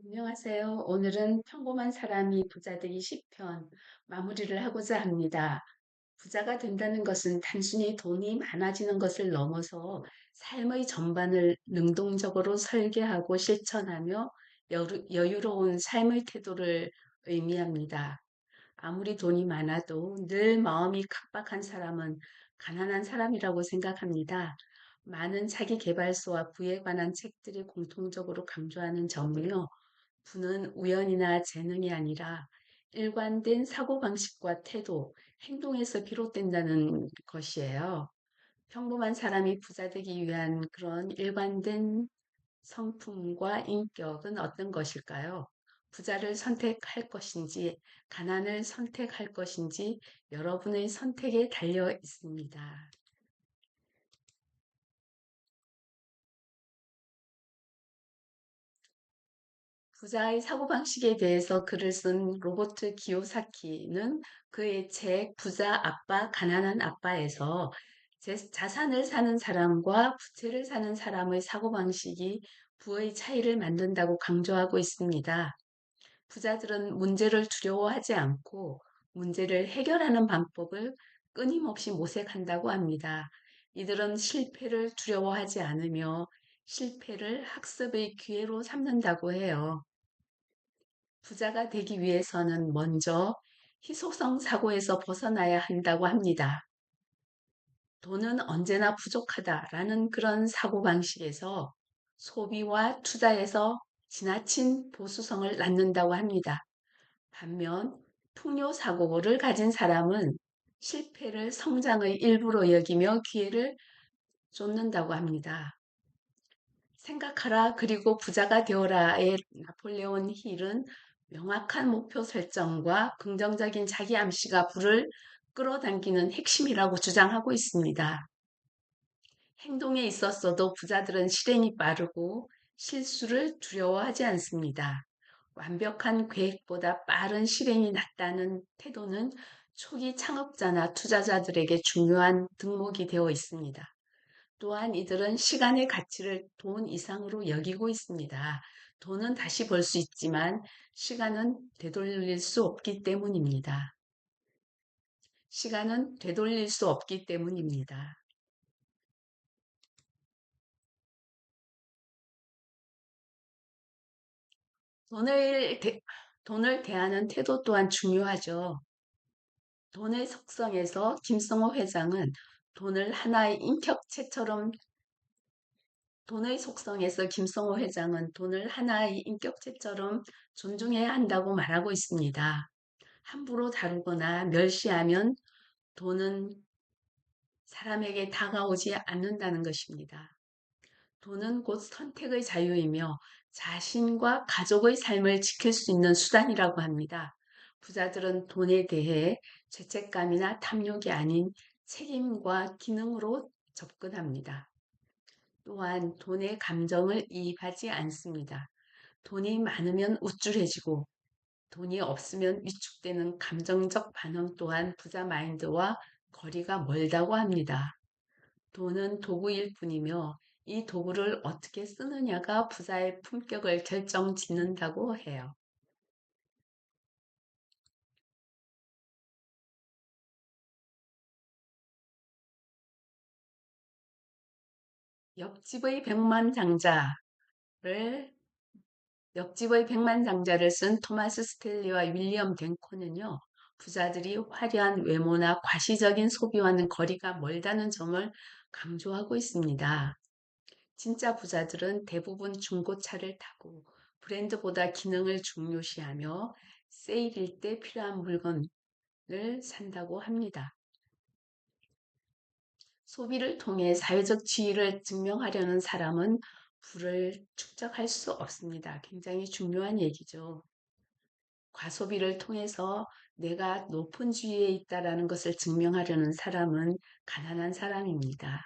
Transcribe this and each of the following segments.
안녕하세요. 오늘은 평범한 사람이 부자 되기 10편 마무리를 하고자 합니다. 부자가 된다는 것은 단순히 돈이 많아지는 것을 넘어서 삶의 전반을 능동적으로 설계하고 실천하며 여유로운 삶의 태도를 의미합니다. 아무리 돈이 많아도 늘 마음이 각박한 사람은 가난한 사람이라고 생각합니다. 많은 자기 계발서와 부에 관한 책들이 공통적으로 강조하는 점은요. 부는 우연이나 재능이 아니라 일관된 사고방식과 태도, 행동에서 비롯된다는 것이에요. 평범한 사람이 부자 되기 위한 그런 일관된 성품과 인격은 어떤 것일까요? 부자를 선택할 것인지, 가난을 선택할 것인지 여러분의 선택에 달려 있습니다. 부자의 사고방식에 대해서 글을 쓴 로버트 기요사키는 그의 책 부자 아빠, 가난한 아빠에서 자산을 사는 사람과 부채를 사는 사람의 사고방식이 부의 차이를 만든다고 강조하고 있습니다. 부자들은 문제를 두려워하지 않고 문제를 해결하는 방법을 끊임없이 모색한다고 합니다. 이들은 실패를 두려워하지 않으며 실패를 학습의 기회로 삼는다고 해요. 부자가 되기 위해서는 먼저 희소성 사고에서 벗어나야 한다고 합니다. 돈은 언제나 부족하다라는 그런 사고방식에서 소비와 투자에서 지나친 보수성을 낳는다고 합니다. 반면 풍요 사고를 가진 사람은 실패를 성장의 일부로 여기며 기회를 쫓는다고 합니다. 생각하라 그리고 부자가 되어라의 나폴레온 힐은 명확한 목표 설정과 긍정적인 자기 암시가 부를 끌어당기는 핵심이라고 주장하고 있습니다. 행동에 있었어도 부자들은 실행이 빠르고 실수를 두려워하지 않습니다. 완벽한 계획보다 빠른 실행이 낫다는 태도는 초기 창업자나 투자자들에게 중요한 득목이 되어 있습니다. 또한 이들은 시간의 가치를 돈 이상으로 여기고 있습니다. 돈은 다시 벌 수 있지만 시간은 되돌릴 수 없기 때문입니다. 시간은 되돌릴 수 없기 때문입니다. 돈을, 대, 돈을 대하는 태도 또한 중요하죠. 돈의 속성에서 김성호 회장은 돈을 하나의 인격체처럼 돈의 속성에서 김성호 회장은 돈을 하나의 인격체처럼 존중해야 한다고 말하고 있습니다. 함부로 다루거나 멸시하면 돈은 사람에게 다가오지 않는다는 것입니다. 돈은 곧 선택의 자유이며 자신과 가족의 삶을 지킬 수 있는 수단이라고 합니다. 부자들은 돈에 대해 죄책감이나 탐욕이 아닌 책임과 기능으로 접근합니다. 또한 돈의 감정을 이입하지 않습니다. 돈이 많으면 우쭐해지고 돈이 없으면 위축되는 감정적 반응 또한 부자 마인드와 거리가 멀다고 합니다. 돈은 도구일 뿐이며 이 도구를 어떻게 쓰느냐가 부자의 품격을 결정짓는다고 해요. 옆집의 백만장자를 옆집의 백만장자를 쓴 토마스 스텔리와 윌리엄 댕코는요. 부자들이 화려한 외모나 과시적인 소비와는 거리가 멀다는 점을 강조하고 있습니다. 진짜 부자들은 대부분 중고차를 타고 브랜드보다 기능을 중요시하며 세일일 때 필요한 물건을 산다고 합니다. 소비를 통해 사회적 지위를 증명하려는 사람은 부를 축적할 수 없습니다. 굉장히 중요한 얘기죠. 과소비를 통해서 내가 높은 지위에 있다라는 것을 증명하려는 사람은 가난한 사람입니다.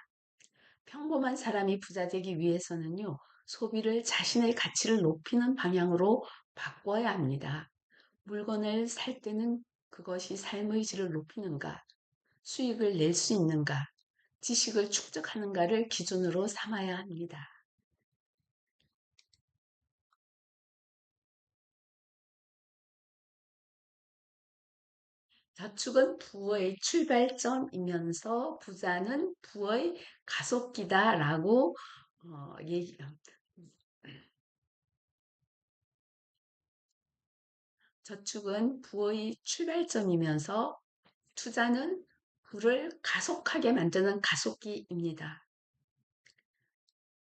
평범한 사람이 부자 되기 위해서는요, 소비를 자신의 가치를 높이는 방향으로 바꿔야 합니다. 물건을 살 때는 그것이 삶의 질을 높이는가, 수익을 낼 수 있는가, 지식을 축적하는가를 기준으로 삼아야 합니다. 저축은 부의 출발점이면서 부자는 부의 가속기다라고 얘기. 저축은 부의 출발점이면서 투자는 부를 가속하게 만드는 가속기입니다.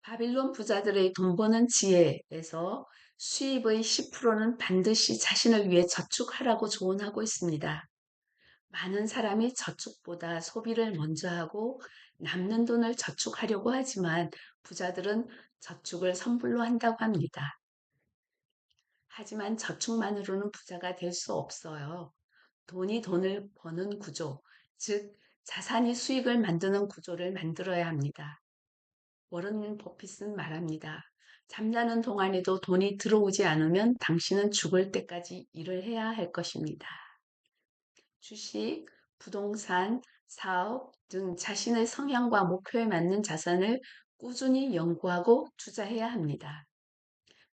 바빌론 부자들의 돈 버는 지혜에서 수입의 10%는 반드시 자신을 위해 저축하라고 조언하고 있습니다. 많은 사람이 저축보다 소비를 먼저 하고 남는 돈을 저축하려고 하지만 부자들은 저축을 선불로 한다고 합니다. 하지만 저축만으로는 부자가 될 수 없어요. 돈이 돈을 버는 구조, 즉 자산이 수익을 만드는 구조를 만들어야 합니다. 워런 버핏은 말합니다. 잠자는 동안에도 돈이 들어오지 않으면 당신은 죽을 때까지 일을 해야 할 것입니다. 주식, 부동산, 사업 등 자신의 성향과 목표에 맞는 자산을 꾸준히 연구하고 투자해야 합니다.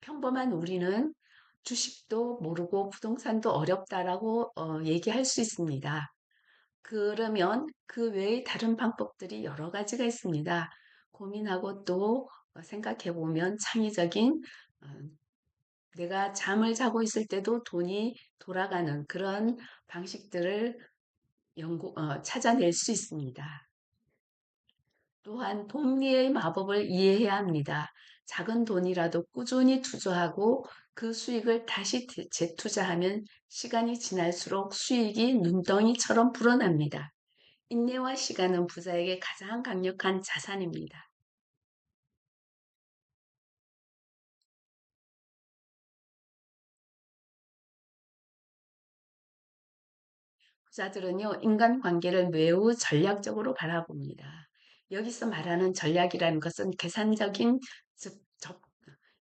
평범한 우리는 주식도 모르고 부동산도 어렵다라고 얘기할 수 있습니다. 그러면 그 외의 다른 방법들이 여러 가지가 있습니다. 고민하고 또 생각해 보면 창의적인 어, 내가 잠을 자고 있을 때도 돈이 돌아가는 그런 방식들을 찾아낼 수 있습니다. 또한 복리의 마법을 이해해야 합니다. 작은 돈이라도 꾸준히 투자하고 그 수익을 다시 재투자하면 시간이 지날수록 수익이 눈덩이처럼 불어납니다. 인내와 시간은 부자에게 가장 강력한 자산입니다. 부자들은요, 인간관계를 매우 전략적으로 바라봅니다. 여기서 말하는 전략이라는 것은 계산적인, 즉,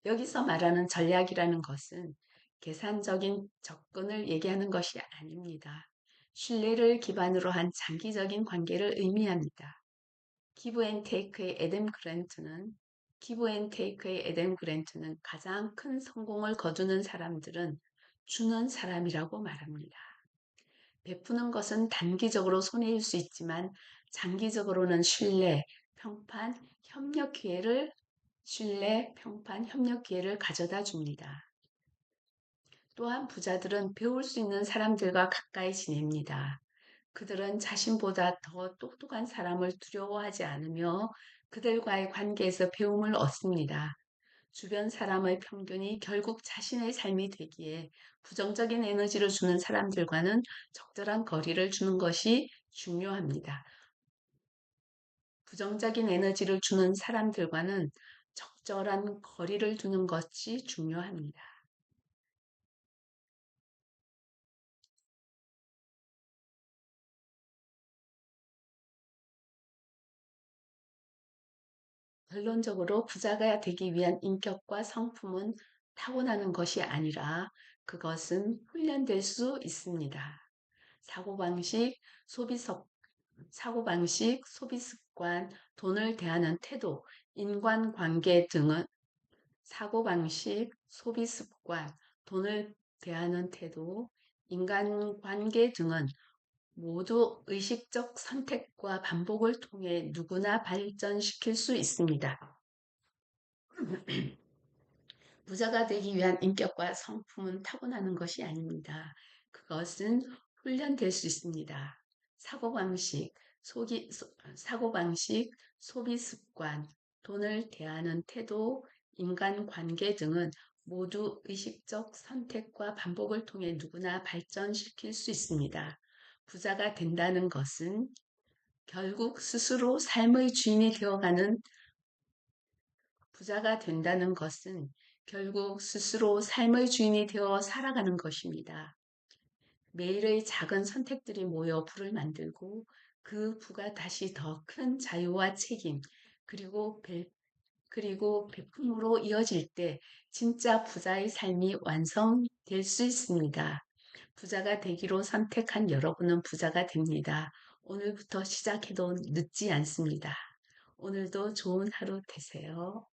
여기서 말하는 전략이라는 것은 계산적인 접근을 얘기하는 것이 아닙니다. 신뢰를 기반으로 한 장기적인 관계를 의미합니다. 기브앤테이크의 애덤 그랜트는 기브앤테이크의 애덤 그랜트는 가장 큰 성공을 거두는 사람들은 주는 사람이라고 말합니다. 베푸는 것은 단기적으로 손해일 수 있지만 장기적으로는 신뢰, 평판, 협력 기회를 가져다 줍니다. 또한 부자들은 배울 수 있는 사람들과 가까이 지냅니다. 그들은 자신보다 더 똑똑한 사람을 두려워하지 않으며 그들과의 관계에서 배움을 얻습니다. 주변 사람의 평균이 결국 자신의 삶이 되기에 부정적인 에너지를 주는 사람들과는 적절한 거리를 주는 것이 중요합니다. 부정적인 에너지를 주는 사람들과는 적절한 거리를 두는 것이 중요합니다. 결론적으로 부자가 되기 위한 인격과 성품은 타고나는 것이 아니라 그것은 훈련될 수 있습니다. 사고방식, 소비석, 사고방식, 소비습관, 돈을 대하는 태도, 인간관계 등은 사고방식, 소비습관, 돈을 대하는 태도, 인간관계 등은 모두 의식적 선택과 반복을 통해 누구나 발전시킬 수 있습니다. 부자가 되기 위한 인격과 성품은 타고나는 것이 아닙니다. 그것은 훈련될 수 있습니다. 사고방식, 사고방식, 소비 습관, 돈을 대하는 태도, 인간관계 등은 모두 의식적 선택과 반복을 통해 누구나 발전시킬 수 있습니다. 부자가 된다는 것은 결국 스스로 삶의 주인이 되어가는 부자가 된다는 것은 결국 스스로 삶의 주인이 되어 살아가는 것입니다. 매일의 작은 선택들이 모여 부를 만들고 그 부가 다시 더 큰 자유와 책임 그리고 베품으로 이어질 때 진짜 부자의 삶이 완성될 수 있습니다. 부자가 되기로 선택한 여러분은 부자가 됩니다. 오늘부터 시작해도 늦지 않습니다. 오늘도 좋은 하루 되세요.